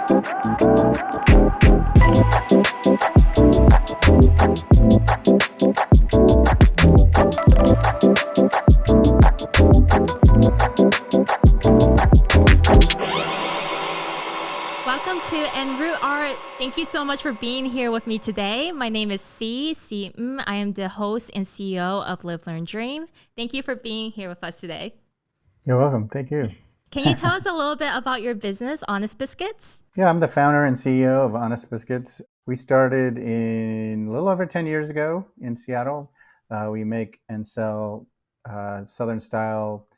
Welcome to En Route Art. Thank you so much for being here with me today. My name is C. I am the host and CEO of Live, Learn, Dream. Thank you for being here with us today. You're welcome. Thank you. Can you tell us a little bit about your business, Honest Biscuits? Yeah, I'm the founder and CEO of Honest Biscuits. We started in a little over 10 years ago in Seattle. We make and sell Southern style,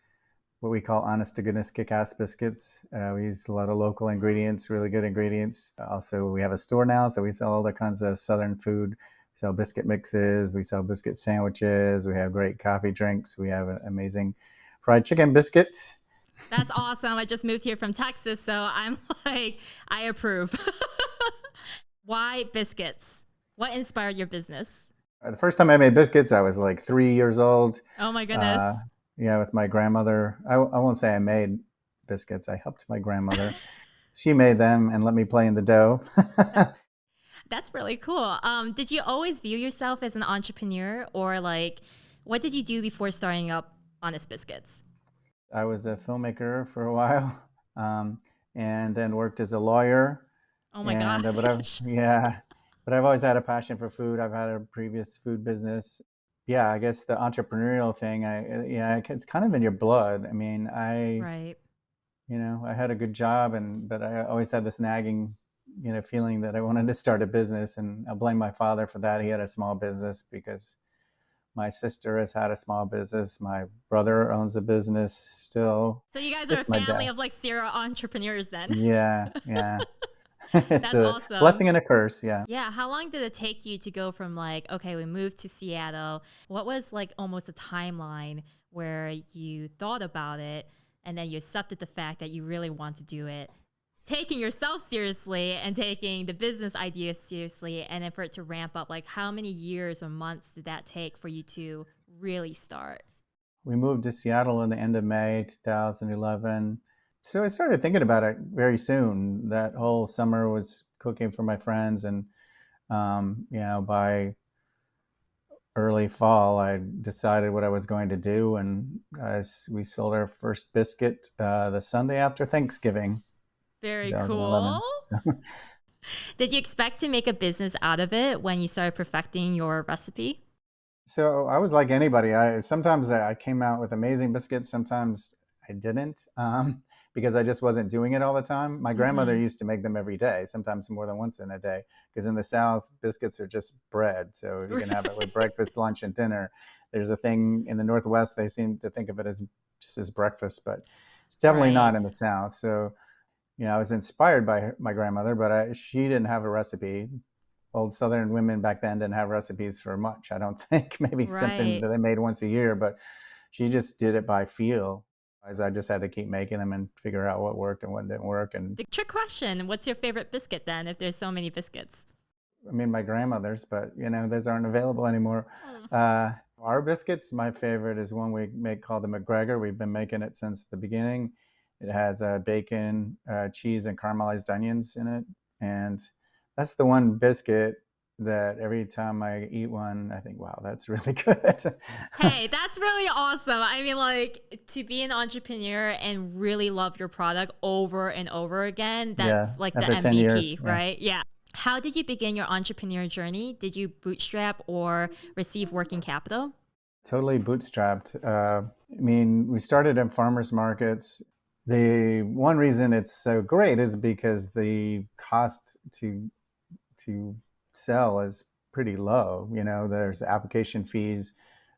what we call honest to goodness kick-ass biscuits. We use a lot of local ingredients, really good ingredients. Also, we have a store now, so we sell all the kinds of Southern food. We sell biscuit mixes, we sell biscuit sandwiches, we have great coffee drinks, we have an amazing fried chicken biscuit. That's awesome. I just moved here from Texas, so I'm like, I approve. Why biscuits? What inspired your business? The first time I made biscuits, I was like 3 years old. Oh my goodness. Yeah, with my grandmother. I won't say I made biscuits. I helped my grandmother. She made them and let me play in the dough. That's really cool. Did you always view yourself as an entrepreneur, or like, what did you do before starting up Honest Biscuits? I was a filmmaker for a while, and then worked as a lawyer. Oh my gosh. But I've always had a passion for food. I've had a previous food business. Yeah, I guess the entrepreneurial thing, it's kind of in your blood. I mean, Right. I had a good job, but I always had this nagging, feeling that I wanted to start a business, and I blame my father for that. He had a small business because my sister has had a small business. My brother owns a business still. So you guys are a family of like serial entrepreneurs then. Yeah. It's That's awesome. Blessing and a curse, yeah. Yeah. How long did it take you to go from like, okay, we moved to Seattle? What was like almost a timeline where you thought about it and then you accepted the fact that you really want to do it, taking yourself seriously and taking the business idea seriously, and then for it to ramp up? Like, how many years or months did that take for you to really start? We moved to Seattle in the end of May 2011. So I started thinking about it very soon. That whole summer was cooking for my friends, and by early fall, I decided what I was going to do, and we sold our first biscuit the Sunday after Thanksgiving. Very cool. So. Did you expect to make a business out of it when you started perfecting your recipe? So I was like anybody. Sometimes I came out with amazing biscuits. Sometimes I didn't. Because I just wasn't doing it all the time. My grandmother used to make them every day, sometimes more than once in a day, because in the South, biscuits are just bread. So you can have it with breakfast, lunch, and dinner. There's a thing in the Northwest, they seem to think of it as just as breakfast, but it's definitely not in the South. So, I was inspired by my grandmother, but she didn't have a recipe. Old Southern women back then didn't have recipes for much, I don't think. Maybe something that they made once a year, but she just did it by feel. I just had to keep making them and figure out what worked and what didn't work. And the trick question, what's your favorite biscuit then, if there's so many biscuits? I mean, my grandmother's, but those aren't available anymore. Our biscuits, my favorite is one we make called the McGregor. We've been making it since the beginning. It has bacon, cheese, and caramelized onions in it. And that's the one biscuit that every time I eat one, I think, wow, that's really good. Hey, that's really awesome. I mean, like, to be an entrepreneur and really love your product over and over again, that's like the MVP, right? Yeah. How did you begin your entrepreneur journey? Did you bootstrap or receive working capital? Totally bootstrapped. We started in farmers markets. The one reason it's so great is because the cost to sell is pretty low. There's application fees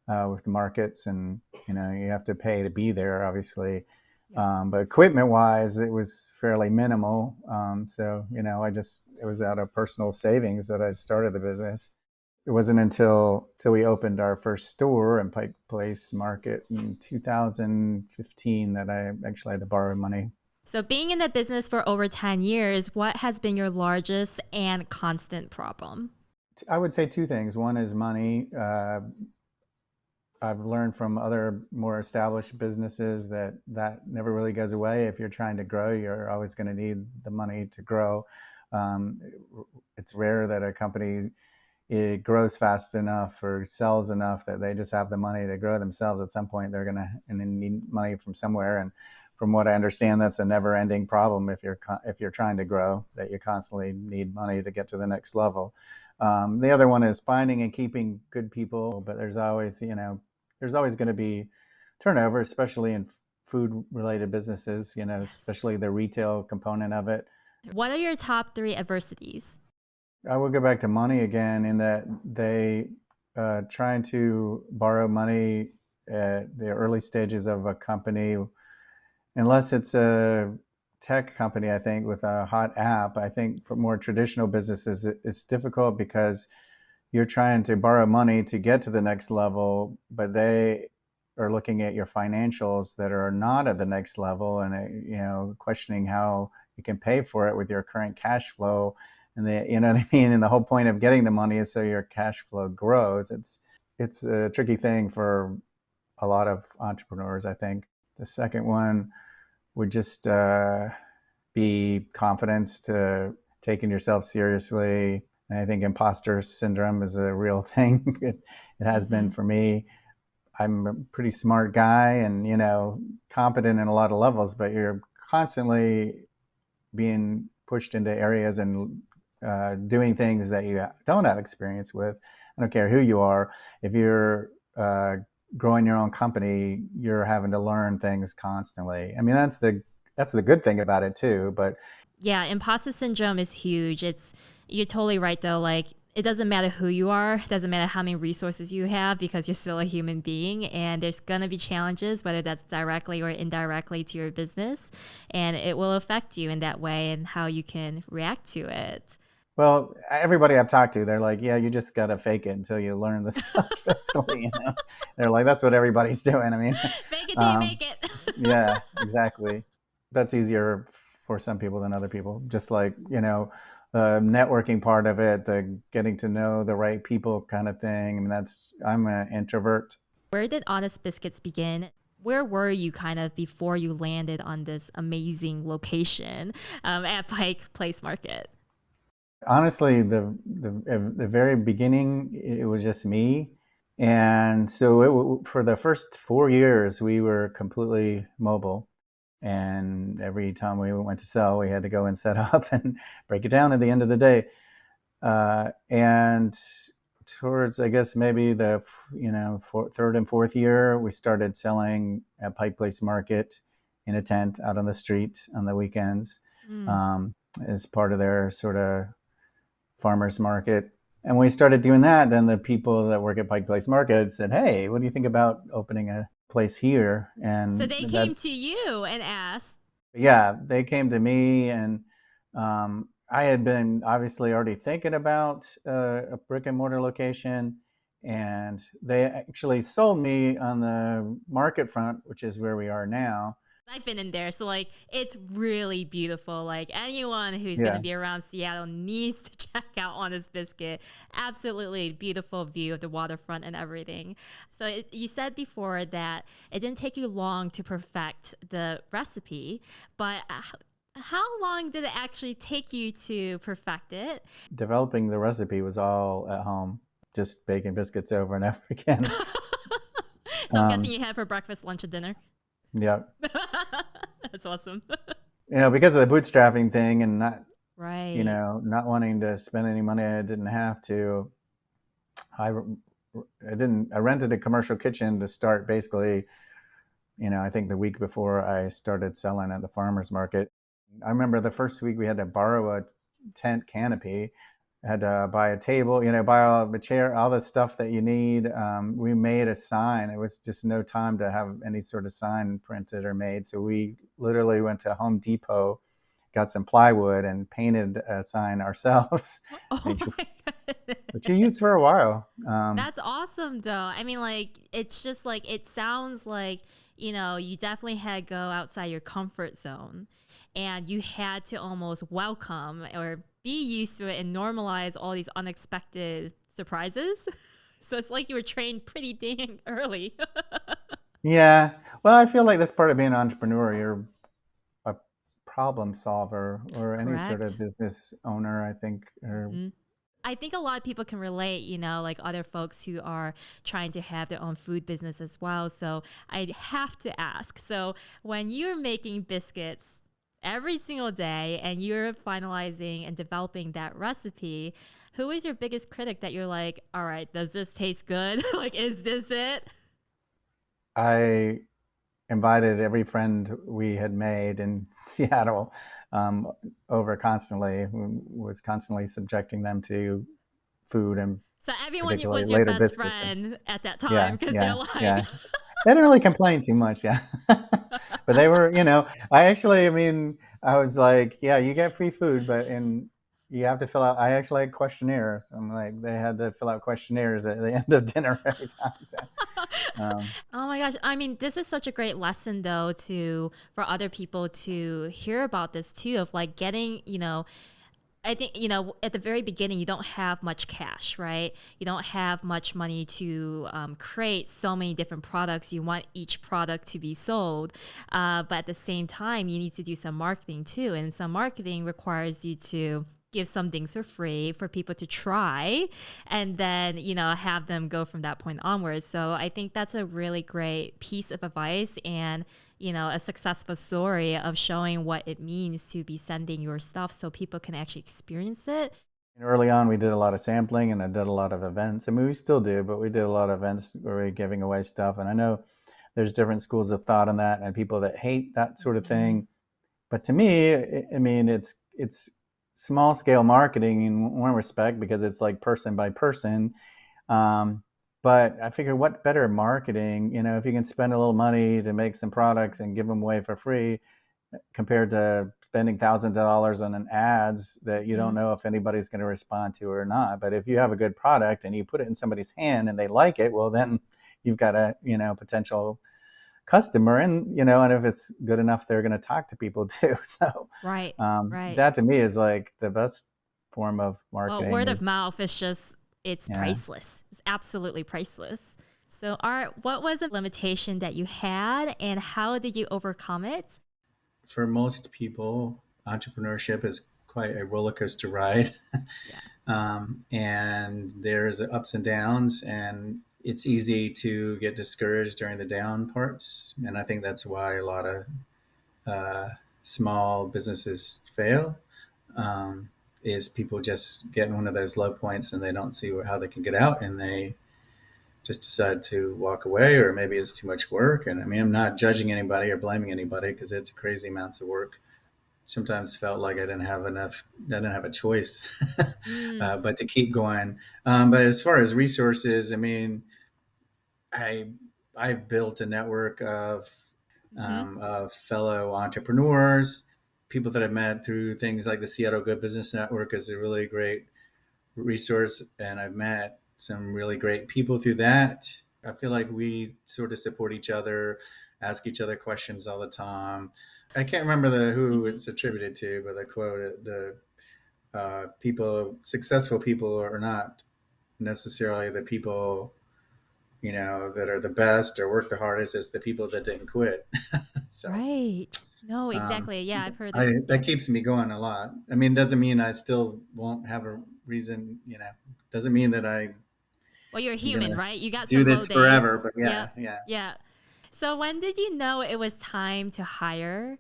with the markets, and you have to pay to be there, obviously. But equipment wise, it was fairly minimal. It was out of personal savings that I started the business. It wasn't until we opened our first store in Pike Place Market in 2015 that I actually had to borrow money. So being in the business for over 10 years, what has been your largest and constant problem? I would say two things. One is money. I've learned from other more established businesses that that never really goes away. If you're trying to grow, you're always going to need the money to grow. Um, it's rare that a company it grows fast enough or sells enough that they just have the money to grow themselves. At some point, they're going to need money from somewhere. And from what I understand, that's a never-ending problem if you're trying to grow. That you constantly need money to get to the next level. The other one is finding and keeping good people, but there's always going to be turnover, especially in food-related businesses. Yes. Especially the retail component of it. What are your top three adversities? I will go back to money again in that they trying to borrow money at the early stages of a company, unless it's a tech company, I think, with a hot app. I think for more traditional businesses, it's difficult because you're trying to borrow money to get to the next level, but they are looking at your financials that are not at the next level and questioning how you can pay for it with your current cash flow. And you know what I mean? And the whole point of getting the money is so your cash flow grows. It's a tricky thing for a lot of entrepreneurs, I think. The second one would just be confidence to taking yourself seriously. And I think imposter syndrome is a real thing. It has been for me. I'm a pretty smart guy and, competent in a lot of levels, but you're constantly being pushed into areas and doing things that you don't have experience with. I don't care who you are. If you're growing your own company, you're having to learn things constantly. I mean, that's the good thing about it too. But Yeah, imposter syndrome is huge. You're totally right though. Like it doesn't matter who you are, it doesn't matter how many resources you have because you're still a human being and there's going to be challenges whether that's directly or indirectly to your business and it will affect you in that way and how you can react to it. well, everybody I've talked to, they're like, yeah, you just got to fake it until you learn the stuff. Basically, they're like, that's what everybody's doing. I mean, Fake it till you um, make it. yeah, exactly. That's easier for some people than other people. Just like, the networking part of it, the getting to know the right people kind of thing. I mean, I'm an introvert. Where did Honest Biscuits begin? Where were you kind of before you landed on this amazing location at Pike Place Market? Honestly, the very beginning, it was just me. And so for the first 4 years, we were completely mobile. And every time we went to sell, we had to go and set up and break it down at the end of the day. And towards, I guess, maybe the third and fourth year, we started selling at Pike Place Market in a tent out on the street on the weekends, Mm. um, as part of their sort of farmers market. And we started doing that. Then the people that work at Pike Place Market said, "Hey, what do you think about opening a place here?" So And they came that's to you and asked. yeah, they came to me, and I had been obviously already thinking about a brick and mortar location, and they actually sold me on the market front, which is where we are now. I've been in there, so like it's really beautiful. Like anyone who's going to Yeah, be around Seattle needs to check out Honest Biscuit. Absolutely beautiful view of the waterfront and everything. So you said before that it didn't take you long to perfect the recipe, but how long did it actually take you to perfect it? developing the recipe was all at home, just baking biscuits over and over again. So I'm guessing Um, you had for breakfast, lunch, and dinner. yeah, That's awesome. because of the bootstrapping thing and not Right. not wanting to spend any money I didn't have to. I I rented a commercial kitchen to start basically, I think the week before I started selling at the farmer's market. I remember the first week we had to borrow a tent canopy, had to buy a table, buy all the chair, all the stuff that you need. We made a sign. It was just no time to have any sort of sign printed or made. So we literally went to Home Depot, got some plywood and painted a sign ourselves, Oh which my you used for goodness. a while. That's awesome, though. I mean, like, it's just like, it sounds like, you definitely had to go outside your comfort zone and you had to almost welcome or be used to it and normalize all these unexpected surprises. So it's like you were trained pretty dang early. Yeah. Well, I feel like that's part of being an entrepreneur. You're a problem solver, or any sort of Correct. business owner, I think. Or Hmm. I think a lot of people can relate, like other folks who are trying to have their own food business as well. So I have to ask. So when you're making biscuits every single day and you're finalizing and developing that recipe, who is your biggest critic that you're like, all right, does this taste good? Like, is this it? I invited every friend we had made in Seattle um, over constantly, was constantly subjecting them to food, and So everyone particularly was your later best biscuits. friend at that time Yeah, because they're yeah, like, yeah. They didn't really complain too much, yeah. But they were, I actually, I mean, I was like, yeah, you get free food, but you have to fill out. I actually had questionnaires. I'm like, they had to fill out questionnaires at the end of dinner every time. So, um, oh my gosh. I mean, this is such a great lesson though to for other people to hear about this too of like getting, I think, at the very beginning, you don't have much cash, right? You don't have much money to create so many different products. You want each product to be sold. But at the same time, you need to do some marketing too. And some marketing requires you to give some things for free for people to try and then, have them go from that point onwards. So I think that's a really great piece of advice and a successful story of showing what it means to be sending your stuff so people can actually experience it. Early on, we did a lot of sampling, and I did a lot of events. I mean, we still do, but we did a lot of events where we're giving away stuff. And I know there's different schools of thought on that, and people that hate that sort of Mhm. thing. But to me, I mean, it's small scale marketing in one respect, because it's like person by person. Um, but I figure, what better marketing, if you can spend a little money to make some products and give them away for free, compared to spending thousands of dollars on an ads that you don't Mhm. know if anybody's going to respond to or not. But if you have a good product and you put it in somebody's hand and they like it, well, then you've got a potential customer, and if it's good enough, they're going to talk to people too. So Right. Right. that to me is like the best form of Well, marketing word of is, mouth is just, it's yeah. priceless. It's absolutely priceless. So, Art, what was a limitation that you had and how did you overcome it? For most people, entrepreneurship is quite a roller coaster ride. Yeah. And there's ups and downs, and it's easy to get discouraged during the down parts. And I think that's why a lot of uh, small businesses fail. Um, is people just get in one of those low points and they don't see how they can get out, and they just decide to walk away, or maybe it's too much work. And I mean, I'm not judging anybody or blaming anybody, because it's crazy amounts of work. Sometimes felt like I didn't have enough, I didn't have a choice, Mm. but to keep going. But as far as resources, I mean, I I've built a network Mm-hmm. of fellow entrepreneurs, people that I've met through things like the Seattle Good Business Network is a really great resource, and I've met some really great people through that. I feel like we sort of support each other, ask each other questions all the time. I can't remember who Mm-hmm. it's attributed to, but the quote, the people, successful people are not necessarily the people, that are the best or work the hardest. It's the people that didn't quit. So Right. No, um, exactly. Yeah, I've heard it. that Yeah. keeps me going a lot. I mean, doesn't mean I still won't have a reason, doesn't mean that I'm Well, you're human, gonna right? You got do some low this forever. days. But Yeah. yeah, yeah. Yeah. So when did you know it was time to hire,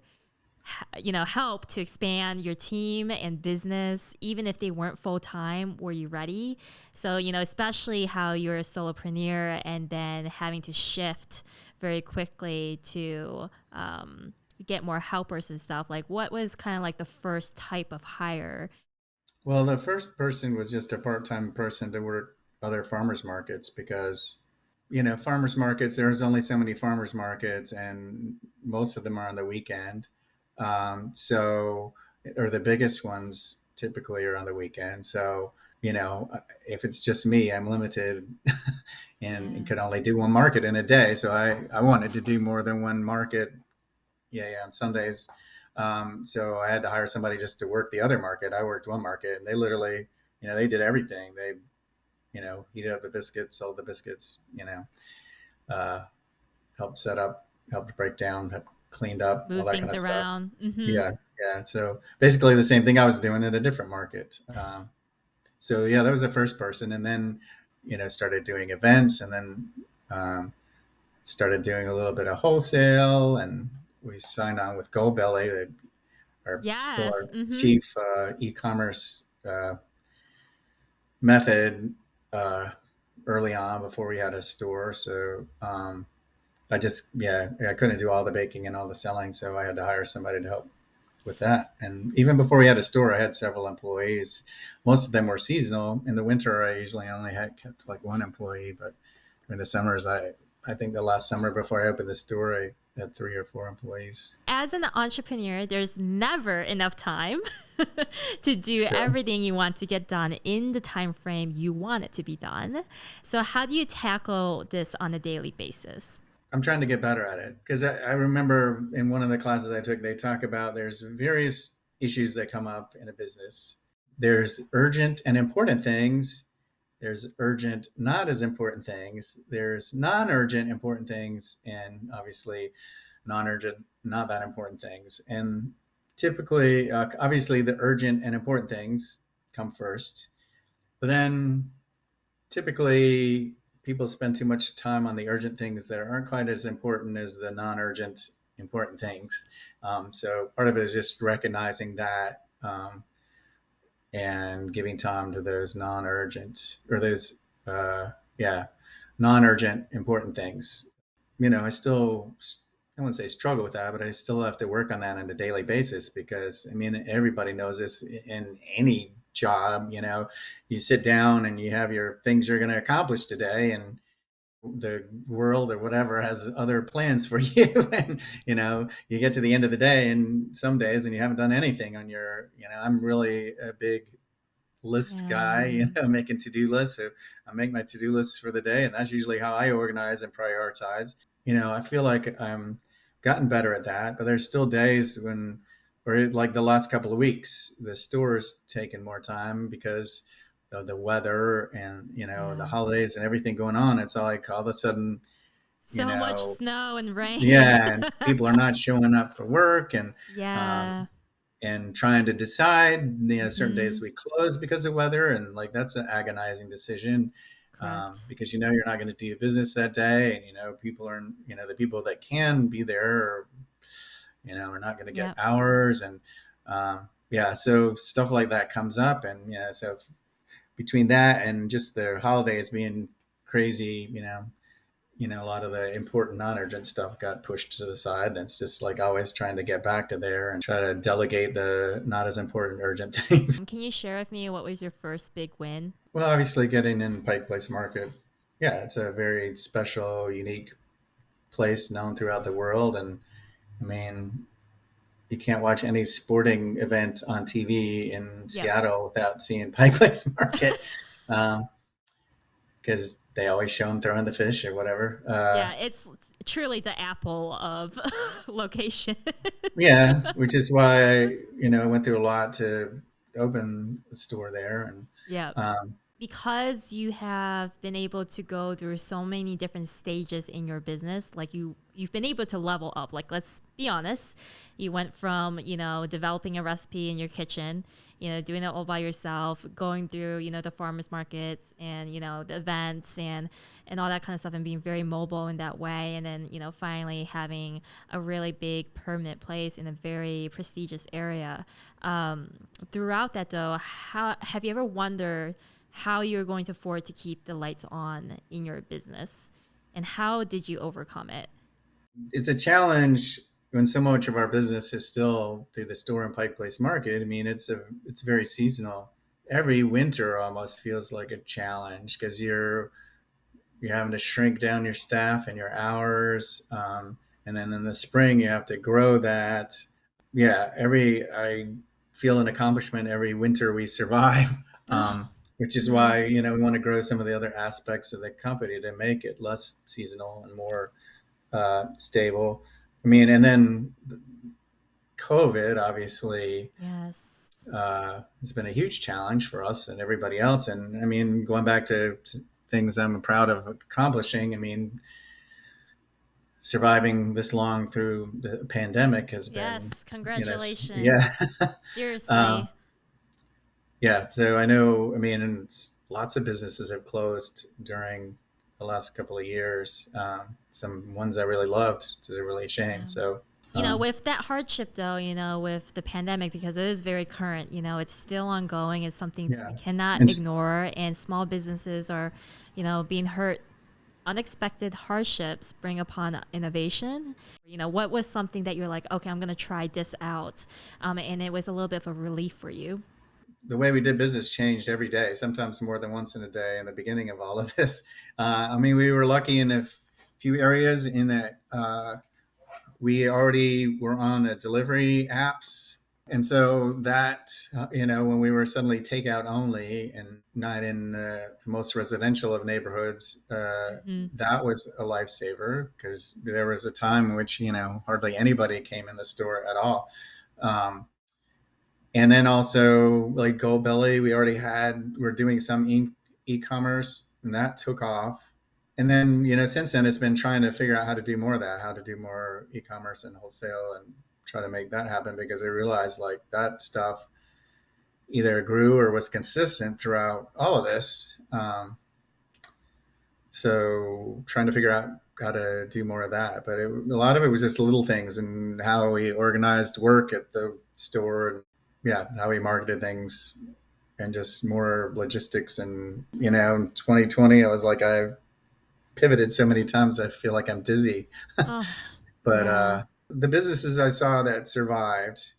help to expand your team and business, even if they weren't full time? Were you ready? So, especially how you're a solopreneur and then having to shift very quickly to get more helpers and stuff. Like, what was kind of like the first type of hire? Well, the first person was just a part-time person to work other farmers markets, because farmers markets, there's only so many farmers markets, and most of them are on the weekend. So, or the biggest ones typically are on the weekend. So, if it's just me, I'm limited and Yeah. can only do one market in a day. So I wanted to do more than one market. Yeah, yeah, on Sundays. So I had to hire somebody just to work the other market. I worked one market, and they literally, they did everything. They heated up the biscuits, sold the biscuits, uh, helped set up, helped break down, helped cleaned up, all Move that kind things of stuff. around. Mm-hmm. Yeah, yeah. So basically the same thing I was doing in a different market. So yeah, that was the first person, and then started doing events, and then um, started doing a little bit of wholesale, and we signed on with Goldbelly, that are still Yes. our Mm-hmm. chief e-commerce method uh, early on before we had a store. So I couldn't do all the baking and all the selling, so I had to hire somebody to help with that. And even before we had a store, I had several employees. Most of them were seasonal. In the winter, I usually only had kept like one employee, but during the summers, I think the last summer before I opened the store, I had 3 or 4 employees. As an entrepreneur, there's never enough time to do Sure. everything you want to get done in the time frame you want it to be done. So how do you tackle this on a daily basis? I'm trying to get better at it because I remember in one of the classes I took, they talk about there's various issues that come up in a business. There's urgent and important things. There's urgent, not as important things. There's non urgent, important things. And obviously, non urgent, not that important things. And typically, obviously, the urgent and important things come first. But then typically, people spend too much time on the urgent things that aren't quite as important as the non urgent, important things. So part of it is just recognizing that. And giving time to those non-urgent or those yeah non-urgent important things. I still, I wouldn't say struggle with that, but I still have to work on that on a daily basis because I mean everybody knows this in any job. You sit down and you have your things you're going to accomplish today, and the world or whatever has other plans for you. And you get to the end of the day and some days and you haven't done anything on your. I'm really a big list guy, Yeah. making to-do lists. So I make my to-do lists for the day, and that's usually how I organize and prioritize. I feel like I'm gotten better at that, but there's still days when, or like the last couple of weeks, the store's taken more time because of the weather and the Yeah. holidays and everything going on. It's like all of a sudden, you So much know, snow and rain. yeah, and people are not showing up for work, um, Yeah. and trying to decide, certain Mm-hmm. days we close because of weather, and like that's an agonizing decision, Correct. because you're not going to do business that day, and people are, the people that can be there are not going to get Yep. hours, and yeah, so stuff like that comes up, and so between that and just the holidays being crazy, a lot of the important non-urgent stuff got pushed to the side. And it's just like always trying to get back to there and try to delegate the not as important urgent things. Can you share with me what was your first big win? Well, obviously getting in Pike Place Market, yeah, it's a very special, unique place known throughout the world. And I mean, you can't watch any sporting event on TV in Yep. Seattle without seeing Pike Place Market, because they always show them throwing the fish or whatever. Yeah, it's truly the Apple of location. Yeah, which is why I went through a lot to open the store there, and Yeah. um, Because you have been able to go through so many different stages in your business, like you've been able to level up. Like, let's be honest, you went from developing a recipe in your kitchen, doing it all by yourself, going through the farmers markets and the events and all that kind of stuff, and being very mobile in that way, and then finally having a really big permanent place in a very prestigious area. Throughout that though, how have you ever wondered how you're going to afford to keep the lights on in your business, and how did you overcome it? it's a challenge when so much of our business is still through the store and Pike Place Market. I mean, it's very seasonal. Every winter almost feels like a challenge because you're having to shrink down your staff and your hours, and then in the spring you have to grow that. Yeah, every I feel an accomplishment every winter we survive, Oh, which is mm-hmm. why we want to grow some of the other aspects of the company to make it less seasonal and more stable. I mean, and then COVID obviously Yes. It's been a huge challenge for us and everybody else. And I mean, going back to things I'm proud of accomplishing, I mean, surviving this long through the pandemic has been, Yes, yeah. congratulations. um, Seriously. yeah. So I know, I mean, and lots of businesses have closed during the last couple of years. Some ones I really loved, it's a really shame. Yeah. So, With that hardship though, with the pandemic, because it is very current, it's still ongoing. It's something that yeah. we cannot And ignore. And small businesses are, being hurt. Unexpected hardships bring upon innovation. What was something that you're like, okay, I'm going to try this out. And it was a little bit of a relief for you. the way we did business changed every day, sometimes more than once in a day in the beginning of all of this. I mean, we were lucky in a few areas in that we already were on the delivery apps. And so that, when we were suddenly takeout only and not in the most residential of neighborhoods, Mm-hmm. that was a lifesaver because there was a time in which, hardly anybody came in the store at all. Um, and then also like Goldbelly, we're doing some e-commerce and that took off. And then, since then it's been trying to figure out how to do more of that, how to do more e-commerce and wholesale and try to make that happen because I realized like that stuff either grew or was consistent throughout all of this. So trying to figure out how to do more of that, but a lot of it was just little things and how we organized work at the store and yeah, how we marketed things and just more logistics. And, in 2020, I was like, I pivoted so many times. I feel like I'm dizzy, Oh, but, yeah. the businesses I saw that survived,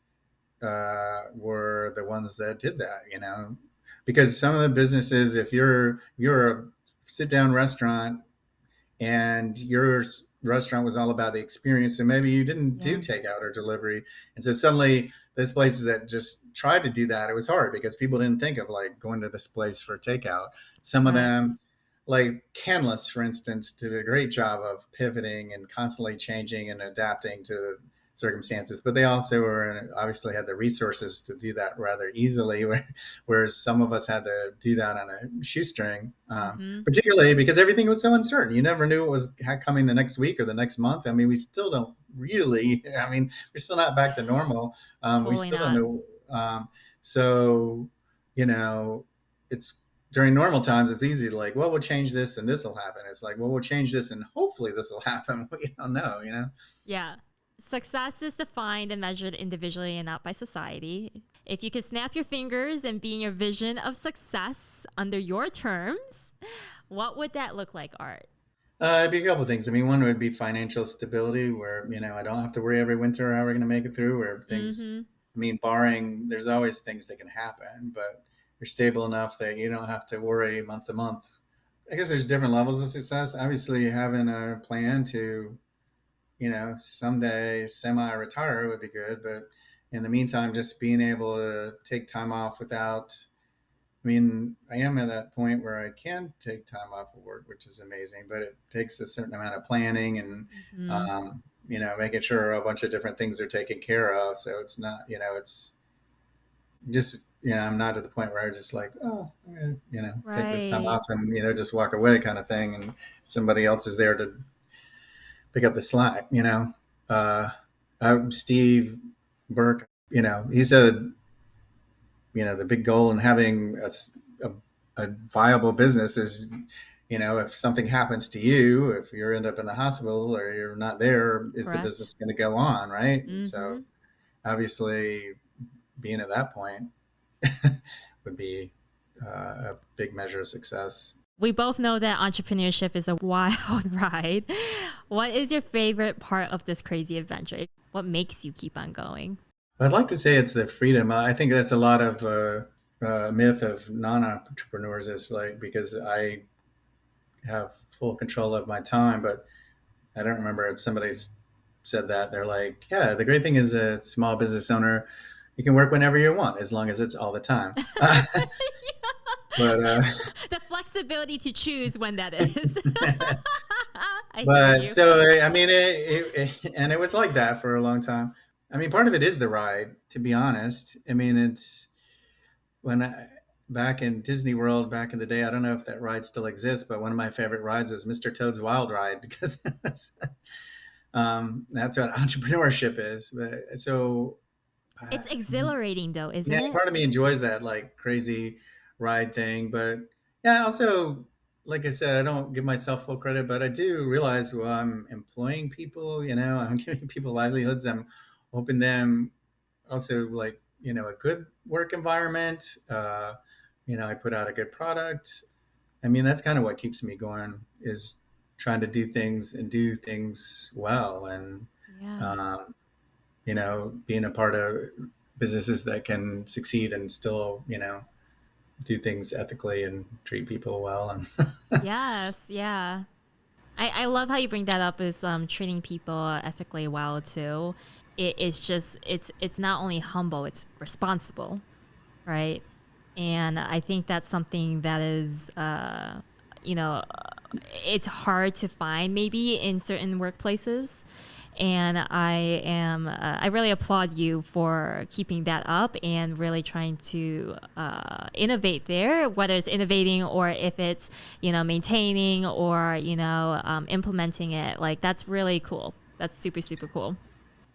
were the ones that did that, because some of the businesses, if you're a sit down restaurant and your restaurant was all about the experience and maybe you didn't do Yeah. takeout or delivery, and so suddenly there's places that just tried to do that. It was hard because people didn't think of like going to this place for takeout. Some of Correct. them, like Canlis for instance, did a great job of pivoting and constantly changing and adapting to circumstances, but they also were obviously had the resources to do that rather easily, whereas some of us had to do that on a shoestring, Mm-hmm. particularly because everything was so uncertain. You never knew what was coming the next week or the next month. I mean, we still don't really. I mean, we're still not back to normal. We Totally still don't not. know. So, you know, it's during normal times. It's easy to like, well, we'll change this and this will happen. It's like, well, we'll change this and hopefully this will happen. We don't know. Yeah. Success is defined and measured individually and not by society. If you could snap your fingers and be in your vision of success under your terms, what would that look like, Art? It'd be a couple of things. I mean, one would be financial stability, where I don't have to worry every winter how we're going to make it through. Where things, Mm-hmm. I mean, barring there's always things that can happen, but you're stable enough that you don't have to worry month to month. I guess there's different levels of success. Obviously, having a plan to, someday semi-retire would be good, but in the meantime, just being able to take time off without. I mean, I am at that point where I can take time off of work, which is amazing, but it takes a certain amount of planning and, Mm-hmm. making sure a bunch of different things are taken care of. So it's not, it's just, I'm not at the point where I just like, oh, I'm gonna, take this time Right. off and, just walk away kind of thing. And somebody else is there to pick up the slack, Steve Burke, he said, the big goal in having a viable business is, if something happens to you, if you end up in the hospital or you're not there, is the Correct. business going to go on, right? And so Mm-hmm. obviously being at that point would be, a big measure of success. We both know that entrepreneurship is a wild ride. What is your favorite part of this crazy adventure? What makes you keep on going? I'd like to say it's the freedom. I think that's a lot of myth of non-entrepreneurs is like, because I have full control of my time, but I don't remember if somebody's said that. They're like, yeah, the great thing is a small business owner, you can work whenever you want as long as it's all the time. But The flexibility to choose when that is. I hear but you. so I mean, and it was like that for a long time. I mean, part of it is the ride, to be honest. I mean, it's when I back in Disney World back in the day, I don't know if that ride still exists, but one of my favorite rides was Mr. Toad's Wild Ride because that's what entrepreneurship is. So It's exhilarating though, isn't yeah, it? part of me enjoys that like crazy ride thing, but yeah, also like I said, I don't give myself full credit, but I do realize, well, I'm employing people, I'm giving people livelihoods. I'm hoping them also like, a good work environment. I put out a good product. I mean, that's kind of what keeps me going is trying to do things and do things well. And, Yeah. um, being a part of businesses that can succeed and still, do things ethically and treat people well. And Yes. Yeah. I love how you bring that up is treating people ethically well too. It's just it's not only humble, it's responsible, right? And I think that's something that is you know it's hard to find maybe in certain workplaces. And I really applaud you for keeping that up and really trying to innovate there, whether it's innovating or if it's, maintaining or, implementing it. Like, that's really cool. That's super, super cool.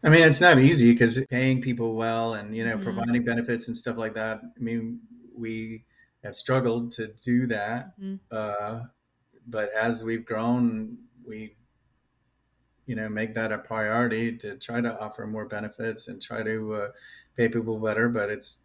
I mean, it's not easy because paying people well and, Mm-hmm. providing benefits and stuff like that. I mean, we have struggled to do that. Mm-hmm. Uh, but as we've grown, we make that a priority to try to offer more benefits and try to pay people better. But it's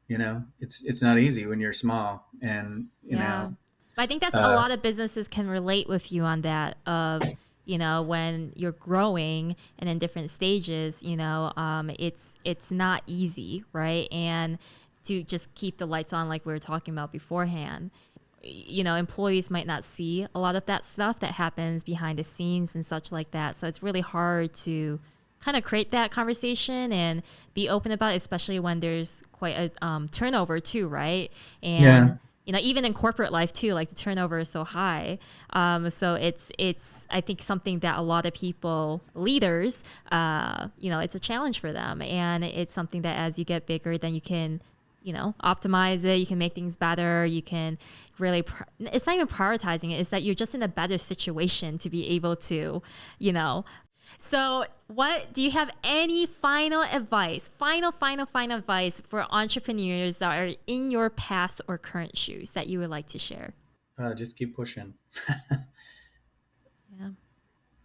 not easy when you're small, and Yeah. But I think that's a uh, lot of businesses can relate with you on that of, when you're growing and in different stages, it's not easy, right? And to just keep the lights on like we were talking about beforehand. Employees might not see a lot of that stuff that happens behind the scenes and such like that. So it's really hard to kind of create that conversation and be open about it, especially when there's quite a turnover too, right? yeah. And even in corporate life too, like the turnover is so high. So it's I think something that a lot of people, leaders, it's a challenge for them, and it's something that as you get bigger, then you can optimize it. You can make things better. You can really, it's not even prioritizing it. It's that you're just in a better situation to be able to, you know. So what, do you have any final advice, final advice for entrepreneurs that are in your past or current shoes that you would like to share? Just keep pushing. Yeah.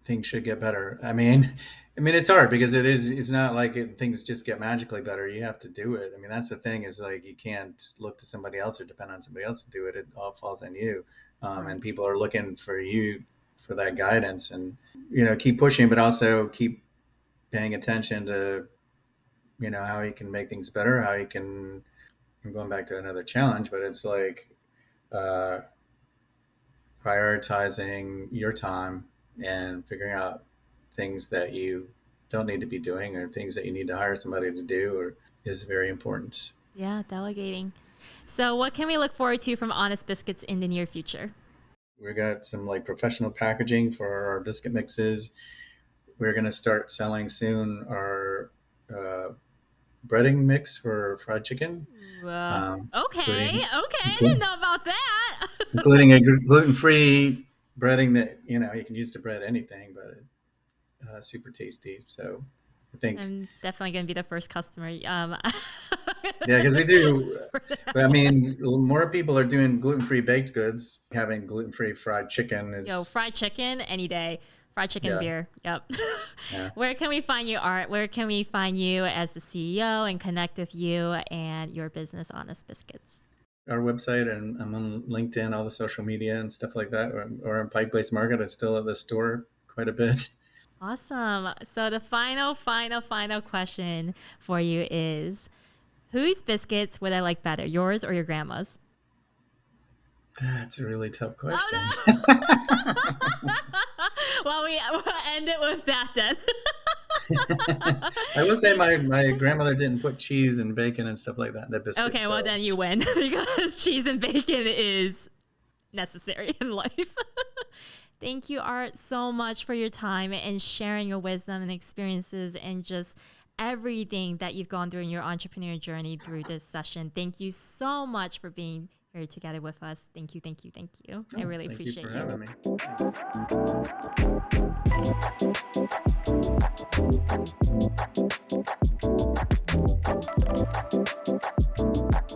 Things should get better. I mean, it's hard because it's not like things just get magically better. You have to do it. I mean, that's the thing is like, you can't look to somebody else or depend on somebody else to do it. It all falls on you. And Correct. people are looking for you for that guidance and, keep pushing, but also keep paying attention to, how you can make things better, how you can, I'm going back to another challenge, but it's like, uh, prioritizing your time and figuring out things that you don't need to be doing or things that you need to hire somebody to do or is very important. Yeah, delegating. So what can we look forward to from Honest Biscuits in the near future? We got some like professional packaging for our biscuit mixes. We're going to start selling soon our breading mix for fried chicken, Okay, including I didn't know about that. including a gluten-free breading that you can use to bread anything, but super tasty. So I think, I'm definitely gonna be the first customer. yeah, because we do. But I mean, more people are doing gluten-free baked goods. Having gluten-free fried chicken Yo, is, fried chicken any day. Fried chicken yeah, beer. Yep. yeah. Where can we find you, Art? Where can we find you as the CEO and connect with you and your business, Honest Biscuits? Our website, and I'm on LinkedIn, all the social media and stuff like that, or in Pike Place Market. It's still at the store quite a bit. Awesome. So the final question for you is, whose biscuits would I like better, yours or your grandma's? That's a really tough question. Oh no! Well, we'll end it with that then. I will say my grandmother didn't put cheese and bacon and stuff like that in the biscuits. Okay, well So then you win because cheese and bacon is necessary in life. Thank you, Art, so much for your time and sharing your wisdom and experiences and just everything that you've gone through in your entrepreneur journey through this session. Thank you so much for being here together with us. Thank you, thank you, thank you. I really appreciate Thank you for having me. Thanks.